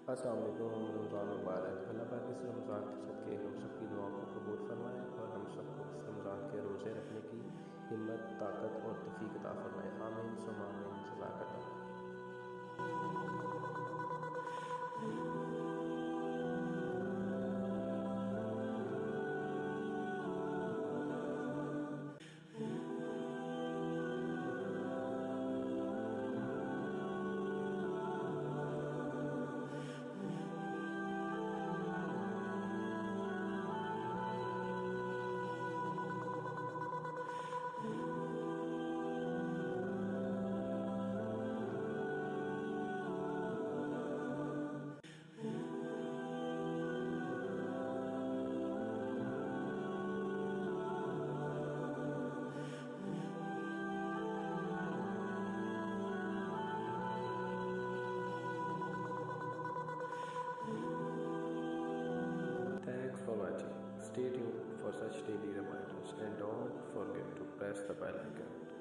अस्सलाम वालेकुम। रमज़ान मुबारक। अल्लाह पाक इस रमज़ान के सदक़े हम सब की दुआओं को कबूल फ़रमाए और हम सबको इस रमज़ान के रोज़े रखने की हिम्मत, ताकत और तौफ़ीक़ अता फ़रमाए। आमीन सुम्मा आमीन। जज़ाकल्लाह। Thanks for watching. Stay tuned for such daily reminders and don't forget to press the bell icon.